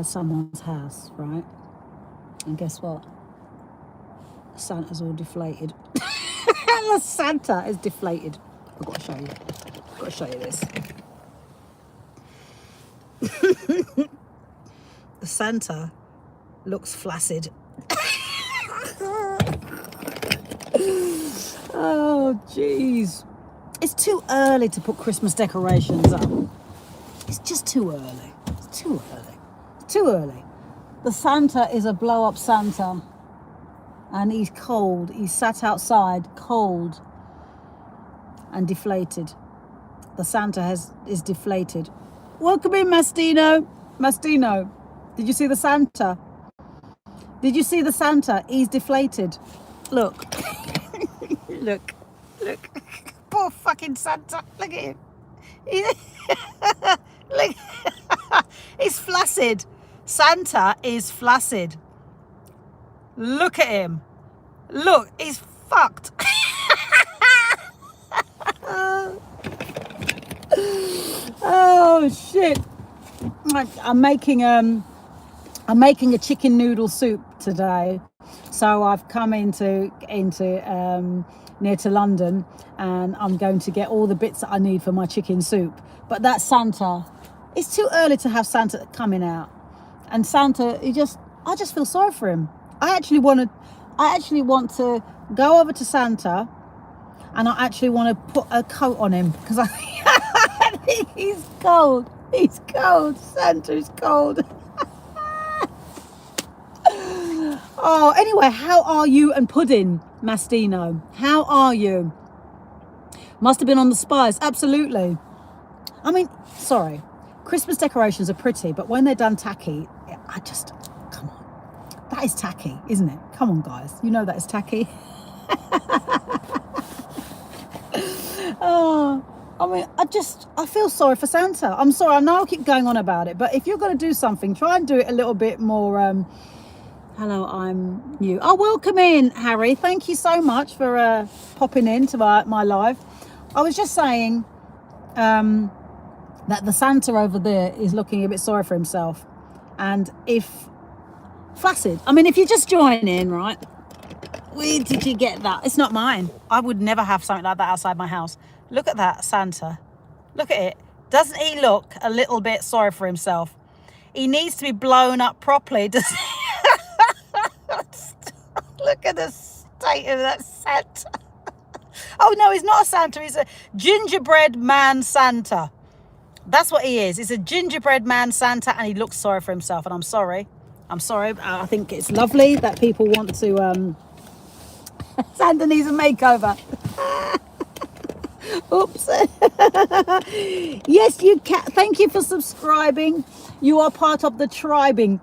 someone's house, right? And guess what? Santa's all deflated. The Santa is deflated. I've got to show you. I've got to show you this. The Santa looks flaccid. Oh, jeez. It's too early to put Christmas decorations up. It's just too early. It's too early. It's too early. The Santa is a blow-up Santa. And he's cold. He's sat outside, cold and deflated. The Santa is deflated. Welcome in, Mastino. Mastino, did you see the Santa? Did you see the Santa? He's deflated. Look. Look. Look. Poor fucking Santa. Look at him. Look. He's flaccid. Santa is flaccid. Look at him. Look, he's fucked. Oh shit. I'm making a chicken noodle soup today. So I've come into near to London, and I'm going to get all the bits that I need for my chicken soup. But that Santa, it's too early to have Santa coming out. And Santa, I just feel sorry for him. I actually want to go over to Santa, and I actually want to put a coat on him, because I think he's cold. He's cold. Santa's cold. Oh, anyway, how are you and Pudding, Mastino? How are you? Must have been on the spice. Absolutely. I mean, sorry. Christmas decorations are pretty, but when they're done tacky, come on. That is tacky, isn't it? Come on, guys. You know that is tacky. Oh, I mean, I feel sorry for Santa. I'm sorry. I know I keep going on about it, but if you're going to do something, try and do it a little bit more. Hello, I'm new. Oh, welcome in, Harry. Thank you so much for popping into my live. I was just saying that the Santa over there is looking a bit sorry for himself. And if flaccid, I mean, if you just join in, right? Where did you get that? It's not mine. I would never have something like that outside my house. Look at that Santa. Look at it. Doesn't he look a little bit sorry for himself? He needs to be blown up properly. Look at the state of that Santa. Oh no, he's not a Santa. He's a gingerbread man Santa. That's what he is. He's a gingerbread man Santa, and he looks sorry for himself. And I'm sorry. I think it's lovely that people want to. Santa needs a makeover. Oops. Yes, you can. Thank you for subscribing. You are part of the tribing.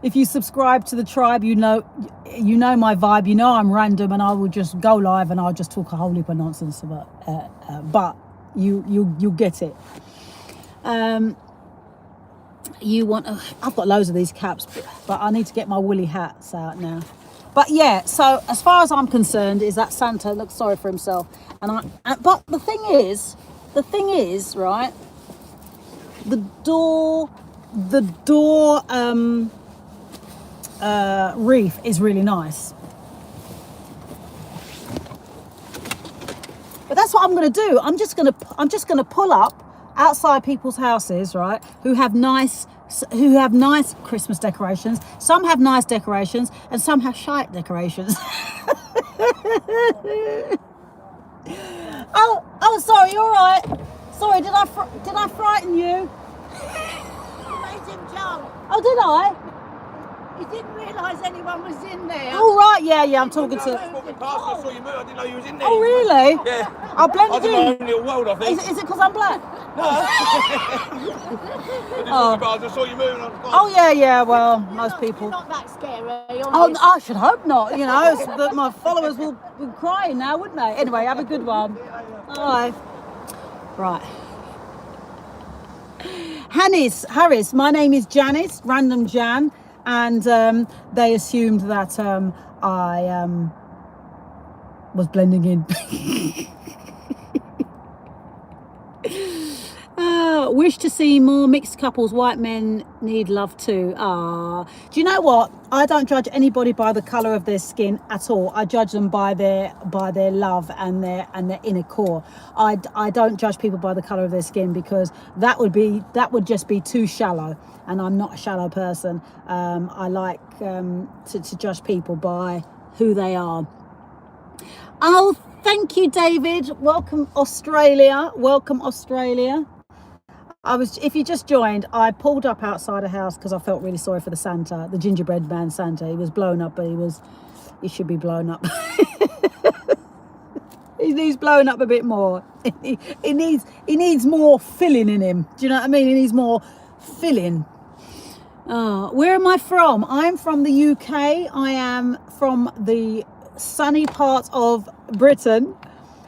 If you subscribe to the tribe, you know my vibe. You know I'm random, and I will just go live and I'll just talk a whole heap of nonsense about. But you get it. You want? I've got loads of these caps, but I need to get my woolly hats out now. But yeah, so as far as I'm concerned, is that Santa looks sorry for himself, but the thing is, right? The door reef is really nice. But that's what I'm going to do. I'm just going to pull up outside people's houses, right? Who have nice Christmas decorations. Some have nice decorations, and some have shite decorations. Oh, sorry. You're right. Sorry, did I frighten you? You made him jump. Oh, did I? He didn't realise anyone was in there. Oh, right, yeah, I'm talking to... I walking past, I saw you move, I didn't know you was in there. Oh, really? Yeah. I blended I in. was in your world, I think. Is it because I'm black? No. I didn't walk past, I saw you moving. Oh, yeah, well, most people... You're not that scary, Oh, I should hope not, but my followers will be crying now, wouldn't they? Anyway, have a good one. Bye. Right. Harris, my name is Janice, Random Jan, and they assumed that I was blending in. Wish to see more mixed couples. White men need love too. Do you know what? I don't judge anybody by the color of their skin at all. I judge them by their love and their inner core. I don't judge people by the color of their skin, because that would just be too shallow, and I'm not a shallow person. I like to judge people by who they are. Oh, thank you, David. Welcome, Australia. Welcome, Australia. If you just joined, I pulled up outside a house because I felt really sorry for the Santa, the gingerbread man Santa. He was blown up, but he should be blown up. He needs blowing up a bit more. He needs more filling in him. Do you know what I mean? He needs more filling. Where am I from? I'm from the UK. I am from the sunny part of Britain.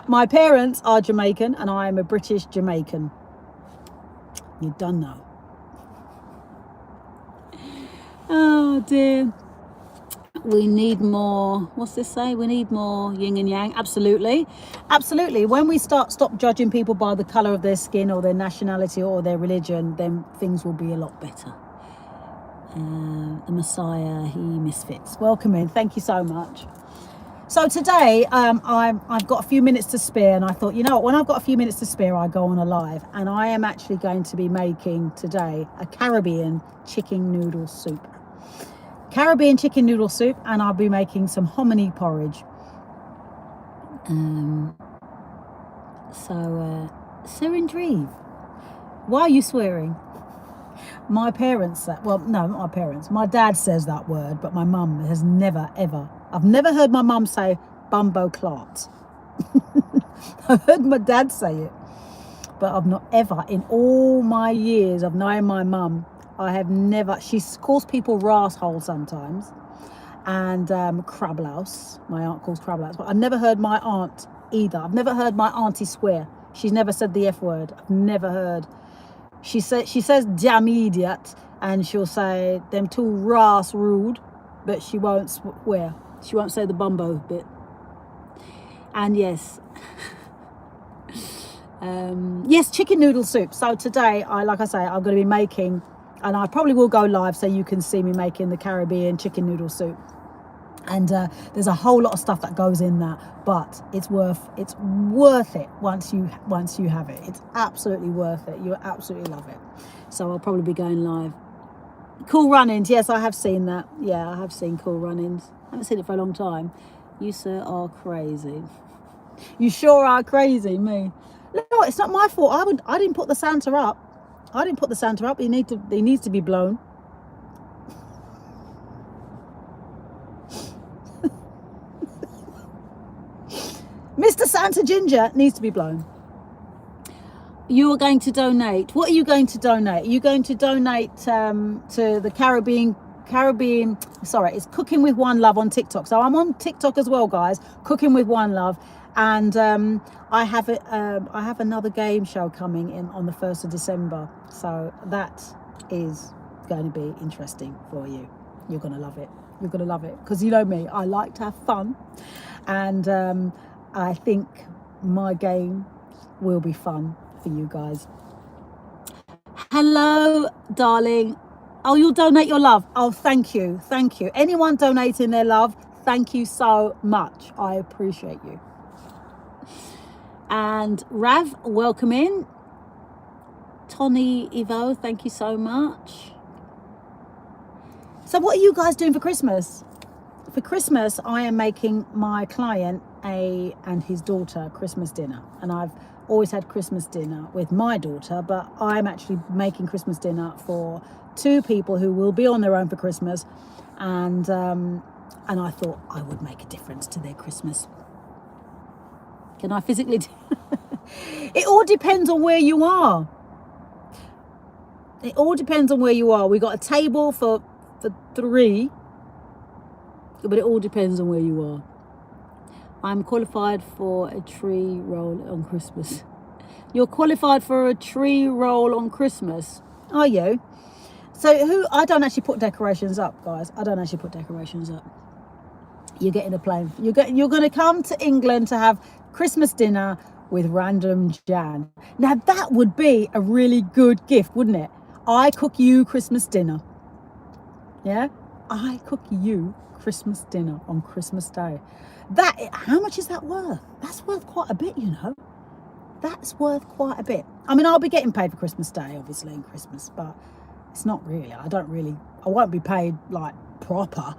My parents are Jamaican, and I am a British Jamaican. You don't know. Oh dear. We need more. What's this say? We need more yin and yang. Absolutely. Absolutely. When we stop judging people by the colour of their skin or their nationality or their religion, then things will be a lot better. The Messiah, he misfits. Welcome in. Thank you so much. So today, I've got a few minutes to spare, and I thought, you know what, when I've got a few minutes to spare, I go on a live, and I am actually going to be making today a Caribbean chicken noodle soup. Caribbean chicken noodle soup, and I'll be making some hominy porridge. Serendrive. Why are you swearing? My parents said, well, no, not my parents. My dad says that word, but my mum has never, ever. I've never heard my mum say bumbo clot. I've heard my dad say it, but I've not ever, in all my years of knowing my mum, I have never, she calls people rasshole sometimes, and crab louse. My aunt calls crab louse, but I've never heard my aunt either. I've never heard my auntie swear. She's never said the F word. I've never heard. She says damn idiot, and she'll say them two ras rude, but she won't swear. She won't say the bumbo bit. And yes, yes, chicken noodle soup. So today, like I say, I'm going to be making, and I probably will go live so you can see me making the Caribbean chicken noodle soup. And there's a whole lot of stuff that goes in that, but it's worth it once you have it. It's absolutely worth it. You'll absolutely love it. So I'll probably be going live. Cool Runnings. Yes, I have seen that. Yeah, I have seen Cool Runnings. I haven't seen it for a long time. You, sir, are crazy. You sure are crazy, me. No, it's not my fault. I didn't put the Santa up. I didn't put the Santa up. He needs to be blown. Mr. Santa Ginger needs to be blown. You are going to donate. What are you going to donate? Are you going to donate to the Caribbean? Sorry, it's Cooking with One Love on TikTok. So I'm on TikTok as well, guys. Cooking with One Love, and I have another game show coming in on the 1st of December. So that is going to be interesting for you. You're going to love it. You're going to love it, because you know me. I like to have fun, and I think my game will be fun for you guys. Hello, darling. Oh, you'll donate your love. Oh, thank you. Thank you. Anyone donating their love, thank you so much. I appreciate you. And Rav, welcome in. Tony Evo, thank you so much. So what are you guys doing for Christmas? For Christmas, I am making my client and his daughter Christmas dinner, and I've always had Christmas dinner with my daughter, but I'm actually making Christmas dinner for 2 people who will be on their own for Christmas, and I thought I would make a difference to their Christmas. Can I physically do it? All depends on where you are. It all depends on where you are. We got a table for 3, but it all depends on where you are. I'm qualified for a tree roll on Christmas. You're qualified for a tree roll on Christmas, are you? So I don't actually put decorations up, guys. I don't actually put decorations up. You're getting a plane. You're going to come to England to have Christmas dinner with random Jan. Now that would be a really good gift, wouldn't it? I cook you Christmas dinner. Yeah? I cook you Christmas dinner on Christmas Day. How much is that worth? That's worth quite a bit, you know. That's worth quite a bit. I mean, I'll be getting paid for Christmas Day, obviously, and Christmas, but it's not really. I won't be paid like proper.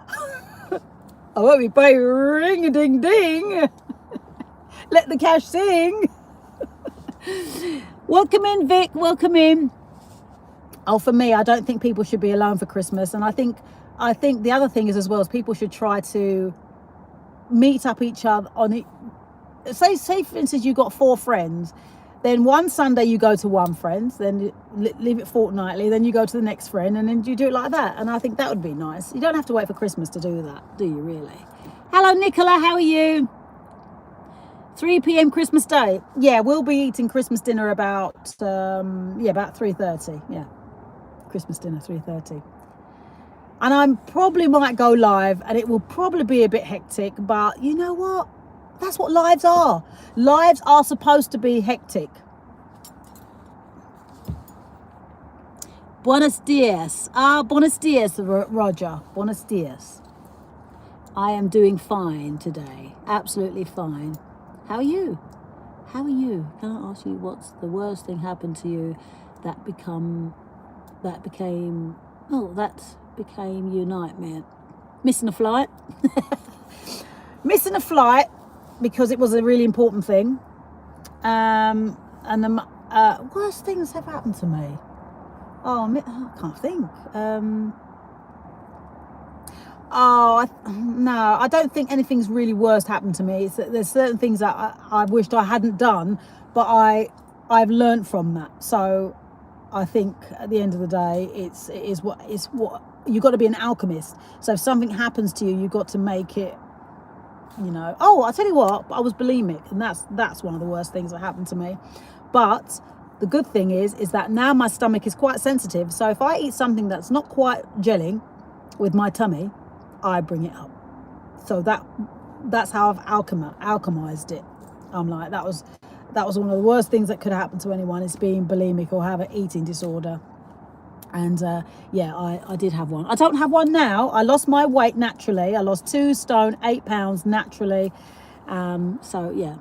I won't be paid ring-a-ding-ding. Let the cash sing. Welcome in, Vic. Welcome in. Oh, for me, I don't think people should be alone for Christmas. And I think the other thing is as well is people should try to meet up each other on it. Say for instance, you've got 4 friends. Then one Sunday you go to one friend, then leave it fortnightly, then you go to the next friend, and then you do it like that. And I think that would be nice. You don't have to wait for Christmas to do that, do you really? Hello, Nicola, how are you? 3 p.m. Christmas Day. Yeah, we'll be eating Christmas dinner about 3:30. Yeah, Christmas dinner, 3:30. And I probably might go live, and it will probably be a bit hectic, but you know what? That's what lives are. Lives are supposed to be hectic. Buenos dias. Buenos dias, Roger. Buenos dias. I am doing fine today. Absolutely fine. How are you? How are you? Can I ask you what's the worst thing happened to you that became your nightmare? Missing a flight. Missing a flight because it was a really important thing. And the worst things have happened to me. I can't think. No, I don't think anything's really worst happened to me. There's certain things that I wished I hadn't done, but I've learned from that. So I think at the end of the day, it is what you've got to be an alchemist. So if something happens to you, you've got to make it. You know, I'll tell you what, I was bulimic, and that's one of the worst things that happened to me. But the good thing is that now my stomach is quite sensitive. So if I eat something that's not quite gelling with my tummy, I bring it up. So that's how I've alchemized it. I'm like, that was one of the worst things that could happen to anyone, is being bulimic or have an eating disorder. And I did have one. I don't have one now. I lost my weight naturally. I lost 2 stone 8 pounds naturally. So yeah.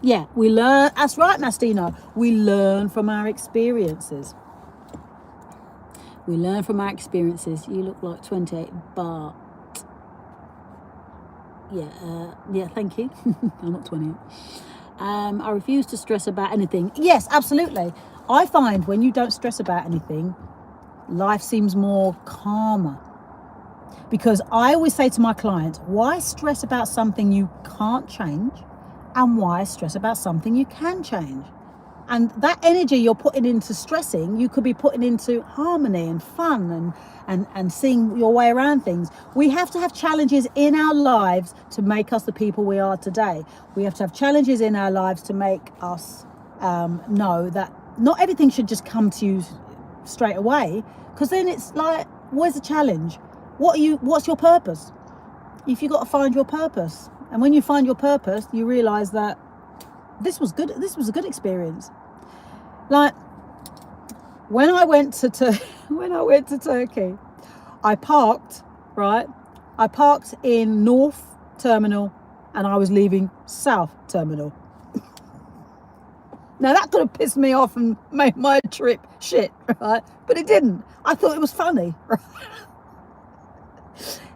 Yeah, we learn. That's right, Mastino. We learn from our experiences. We learn from our experiences. You look like 28, but yeah, thank you. I'm not 28. I refuse to stress about anything. Yes, absolutely. I find when you don't stress about anything, life seems more calmer. Because I always say to my clients, why stress about something you can't change, and why stress about something you can change? And that energy you're putting into stressing, you could be putting into harmony and fun and seeing your way around things. We have to have challenges in our lives to make us the people we are today. We have to have challenges in our lives to make us know that not everything should just come to you straight away, because then it's like, where's the challenge? What's your purpose? If you've got to find your purpose, and when you find your purpose, you realize that this was good. This was a good experience. Like when I went to Turkey, I parked in North Terminal, and I was leaving South Terminal. Now that could have pissed me off and made my trip shit, right? But it didn't. I thought it was funny. Right?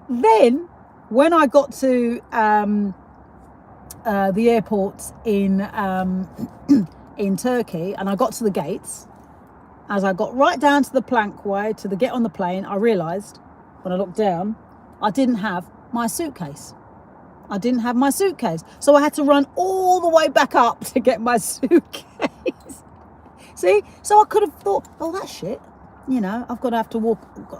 Then, when I got to the airport in Turkey, and I got to the gates, as I got right down to the plankway to get on the plane, I realised when I looked down, I didn't have my suitcase. So I had to run all the way back up to get my suitcase. See? So I could have thought, oh, that's shit. You know, I've got to have to walk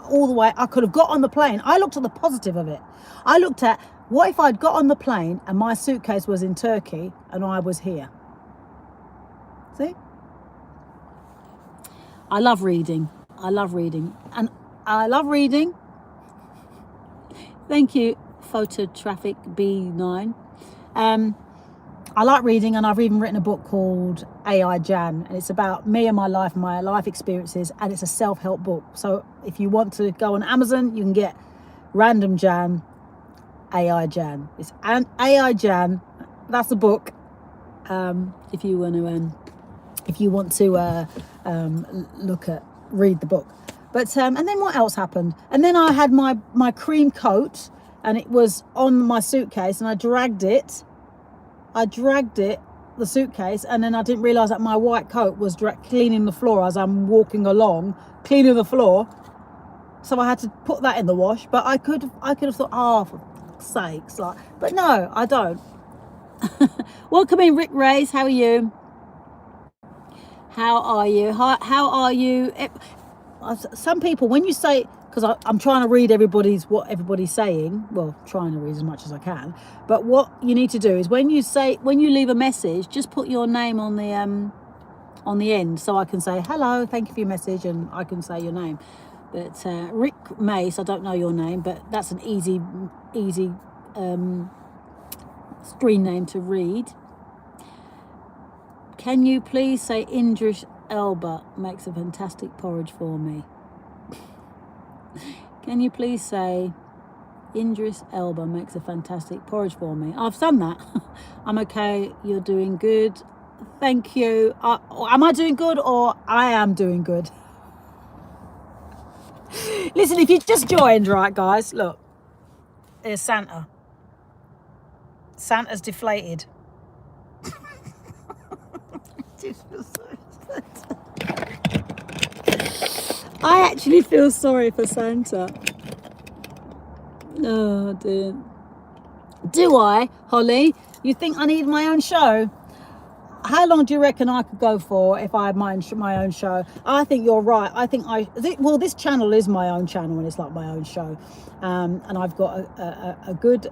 all the way. I could have got on the plane. I looked at the positive of it. I looked at, what if I'd got on the plane and my suitcase was in Turkey and I was here? See? I love reading. And I love reading. Thank you, Photo Traffic B9. I like reading, and I've even written a book called AI Jan, and it's about me and my life experiences, and it's a self-help book. So if you want to go on Amazon, you can get Random Jan, AI Jan. It's an AI Jan. That's the book. If you want to read the book. But and then what else happened? And then I had my cream coat, and it was on my suitcase, and I dragged it, the suitcase, and then I didn't realize that my white coat was cleaning the floor as I'm walking along, cleaning the floor. So I had to put that in the wash. But I could have thought, oh, for fuck's sakes, like, but no, I don't. Welcome in, Rick Rays. How are you? How are you? How are you? Some people, when you say, because I'm trying to read what everybody's saying, well, trying to read as much as I can, but what you need to do is when you leave a message, just put your name on the end, so I can say hello, thank you for your message, and I can say your name. But Rick Mace, I don't know your name, but that's an easy screen name to read. Can you please say Indrish Elba makes a fantastic porridge for me? Can you please say Indris Elba makes a fantastic porridge for me? I've done that. I'm okay. You're doing good. Thank you. Am I doing good, or I am doing good? Listen, if you just joined, right, guys, look. There's Santa. Santa's deflated. I actually feel sorry for Santa. Oh dear. Do I, Holly? You think I need my own show? How long do you reckon I could go for if I had my own show? I think you're right. Well, this channel is my own channel, and it's like my own show. And I've got a good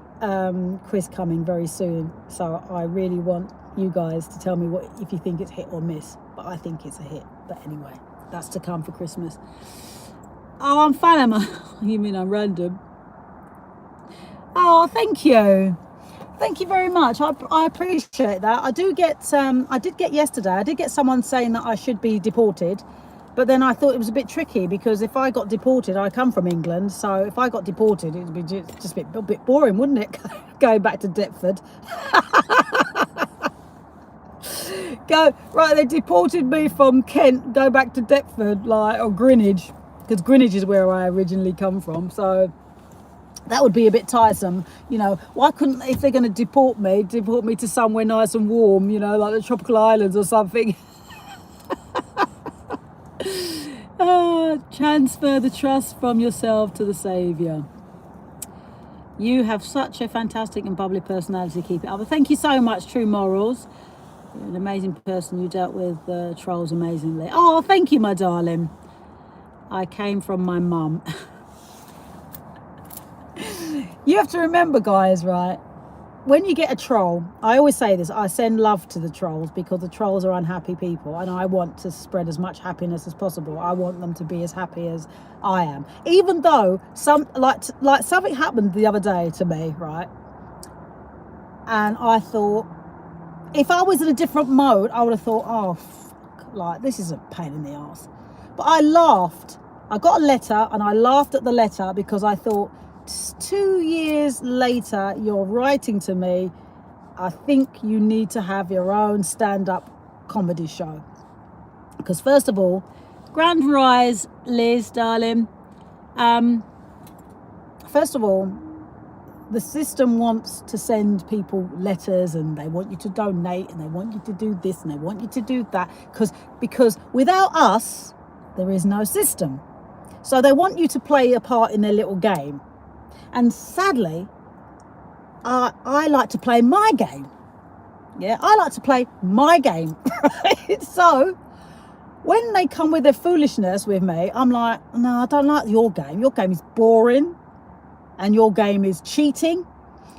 quiz coming very soon. So I really want you guys to tell me if you think it's hit or miss. But I think it's a hit. But anyway, that's to come for Christmas. Oh, I'm fun, am I? You mean I'm random? Oh, thank you. Thank you very much. I appreciate that. I did get yesterday, I did get someone saying that I should be deported. But then I thought it was a bit tricky, because if I got deported, I come from England. So if I got deported, it would be just a bit boring, wouldn't it? Going back to Deptford. They deported me from Kent, go back to Deptford, or Greenwich, because Greenwich is where I originally come from. So that would be a bit tiresome, Why couldn't, if they're going to deport me to somewhere nice and warm, like the tropical islands or something. Transfer the trust from yourself to the Saviour. You have such a fantastic and bubbly personality. Keep it up. Thank you so much, True Morals. You're an amazing person. You dealt with trolls amazingly. Oh, thank you, my darling. I came from my mum. You have to remember, guys, right? When you get a troll, I always say this, I send love to the trolls, because the trolls are unhappy people, and I want to spread as much happiness as possible. I want them to be as happy as I am. Even though something happened the other day to me, right? And I thought, if I was in a different mode, I would have thought, oh, fuck, this is a pain in the ass. But I laughed. I got a letter, and I laughed at the letter, because I thought, 2 years later, you're writing to me. I think you need to have your own stand-up comedy show. Because first of all, Grand Rise, Liz, darling. First of all, the system wants to send people letters, and they want you to donate, and they want you to do this, and they want you to do that, because without us, there is no system. So they want you to play a part in their little game. And sadly, I like to play my game. Yeah, I like to play my game. Right? So when they come with their foolishness with me, I'm like, no, I don't like your game. Your game is boring. And your game is cheating.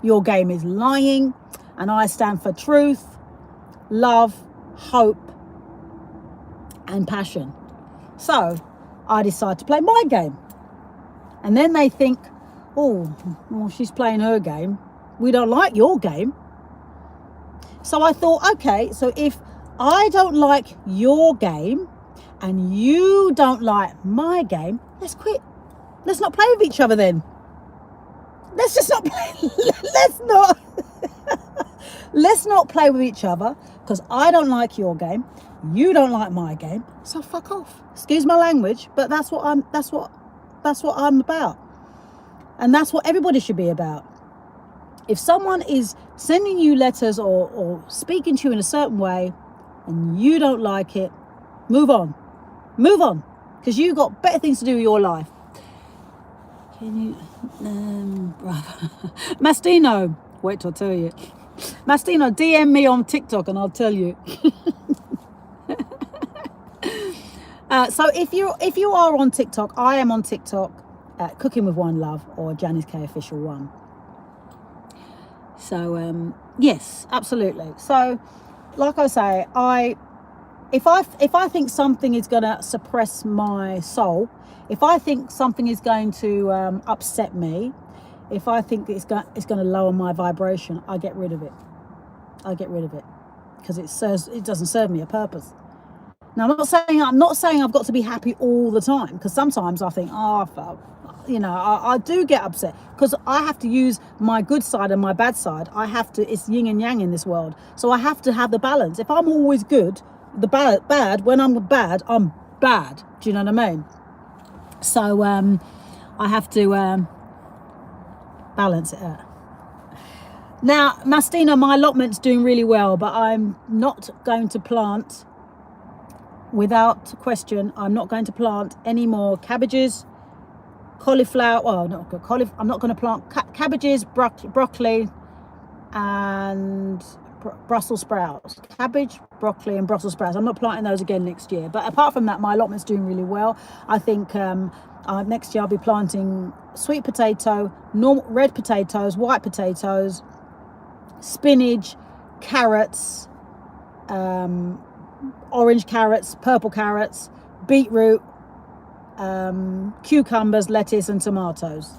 Your game is lying. And I stand for truth, love, hope, and passion. So I decide to play my game. And then they think, oh, well, she's playing her game. We don't like your game. So I thought, okay, so if I don't like your game and you don't like my game, let's quit. Let's not play with each other then. Let's just not play. Let's not play with each other, because I don't like your game, you don't like my game, so fuck off. Excuse my language, but that's what I'm about. And that's what everybody should be about. If someone is sending you letters or speaking to you in a certain way and you don't like it, move on, because you got better things to do with your life. Can you Mastino, wait till I tell you. Mastino, DM me on TikTok and I'll tell you. So if you are on TikTok, I am on TikTok at Cooking with One Love or Janice K Official 1. So yes, absolutely. So like I say, if I think something is going to suppress my soul, if I think something is going to upset me, if I think it's going to lower my vibration, I get rid of it. Because it doesn't serve me a purpose. Now, I'm not saying I've got to be happy all the time, because sometimes I think, I do get upset, because I have to use my good side and my bad side. It's yin and yang in this world. So I have to have the balance. If I'm always good, the bad, when I'm bad, I'm bad. Do you know what I mean? So I have to balance it out. Now, Mastina, my allotment's doing really well, but I'm not going to plant, without question, I'm not going to plant any more cabbages, cauliflower, I'm not going to plant cabbages, broccoli, and Brussels sprouts. Cabbage, broccoli, and Brussels sprouts. I'm not planting those again next year. But apart from that, my allotment's doing really well. I think next year I'll be planting sweet potato, red potatoes, white potatoes, spinach, carrots, orange carrots, purple carrots, beetroot, cucumbers, lettuce, and tomatoes.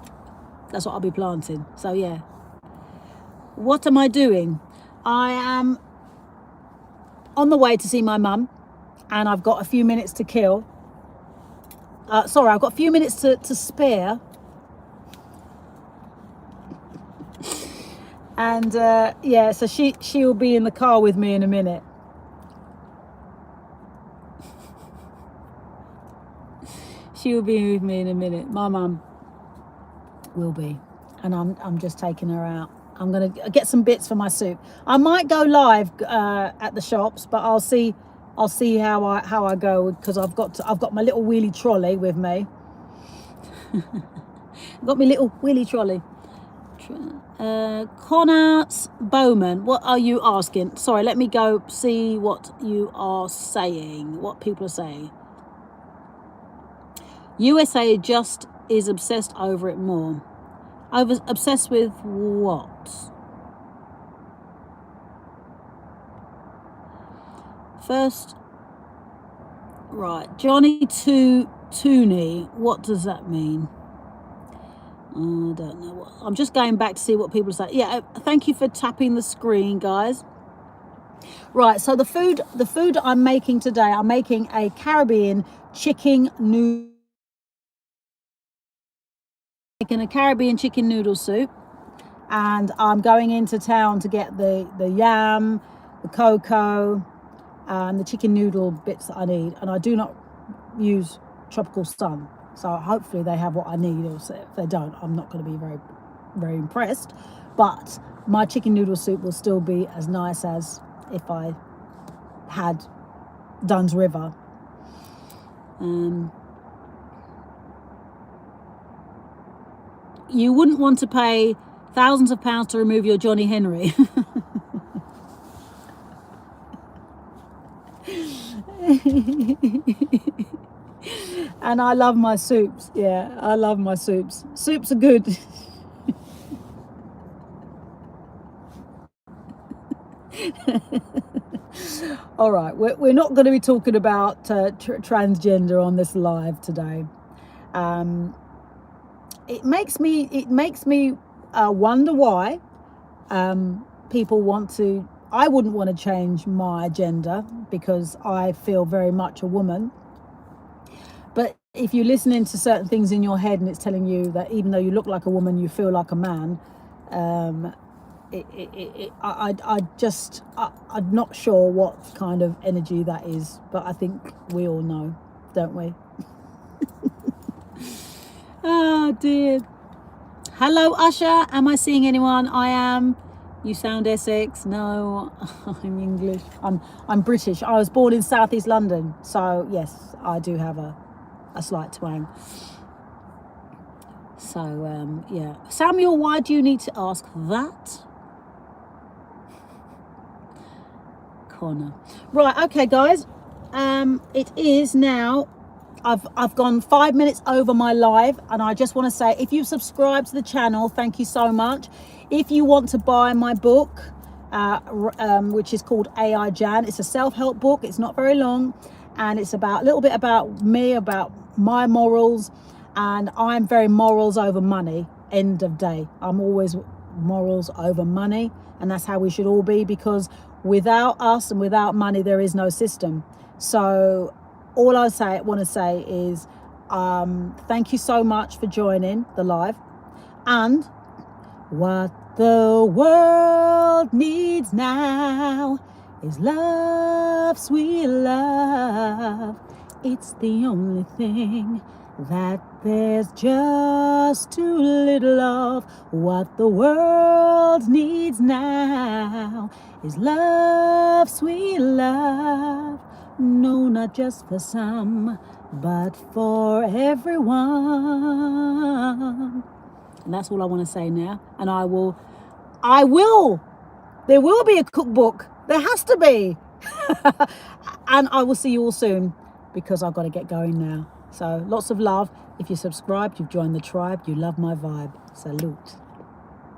That's what I'll be planting. So yeah. What am I doing? I am on the way to see my mum, and I've got a few minutes to kill. I've got a few minutes to spare. And so she will be in the car with me in a minute. She will be with me in a minute. My mum will be, and I'm just taking her out. I'm gonna get some bits for my soup. I might go live at the shops, but I'll see how I go, because I've got my little wheelie trolley with me. I've got my little wheelie trolley. Connor Bowman, what are you asking? Sorry, let me go see what you are saying. What people are saying. USA just is obsessed over it more. Obsessed with what? First, right, Johnny Tooney, what does that mean? I don't know. What. I'm just going back to see what people say. Yeah, thank you for tapping the screen, guys. Right, so the food I'm making today, I'm making a Caribbean chicken noodle. Making a Caribbean chicken noodle soup, and I'm going into town to get the yam, the cocoa, and the chicken noodle bits that I need. And I do not use tropical sun, so hopefully they have what I need. Or if they don't, I'm not going to be very, very impressed. But my chicken noodle soup will still be as nice as if I had Dunn's River. You wouldn't want to pay thousands of pounds to remove your Johnny Henry. And I love my soups. Yeah, I love my soups. Soups are good. All right, we're not going to be talking about transgender on this live today. It makes me wonder why people want to I wouldn't want to change my gender because I feel very much a woman. But if you're listening to certain things in your head and it's telling you that even though you look like a woman, you feel like a man, I'm not sure what kind of energy that is, but I think we all know, don't we? Oh dear. Hello, Usher. Am I seeing anyone? I am. You sound Essex. No, I'm English. I'm British. I was born in Southeast London, so yes, I do have a slight twang. So yeah, Samuel, why do you need to ask that? Connor. Right, okay, guys. It is now. I've gone 5 minutes over my live, and I just want to say, if you've subscribed to the channel, thank you so much. If you want to buy my book, which is called AI Jan, it's a self-help book. It's not very long, and it's about a little bit about me, about my morals, and I'm very morals over money. End of day, I'm always morals over money, and that's how we should all be, because without us and without money, there is no system. So all I want to say is thank you so much for joining the live. And what the world needs now is love, sweet love. It's the only thing that there's just too little of. What the world needs now is love, sweet love. No, not just for some, but for everyone. And that's all I want to say now. And there will be a cookbook. There has to be. And I will see you all soon, because I've got to get going now. So lots of love. If you subscribed, you've joined the tribe, you love my vibe. Salute.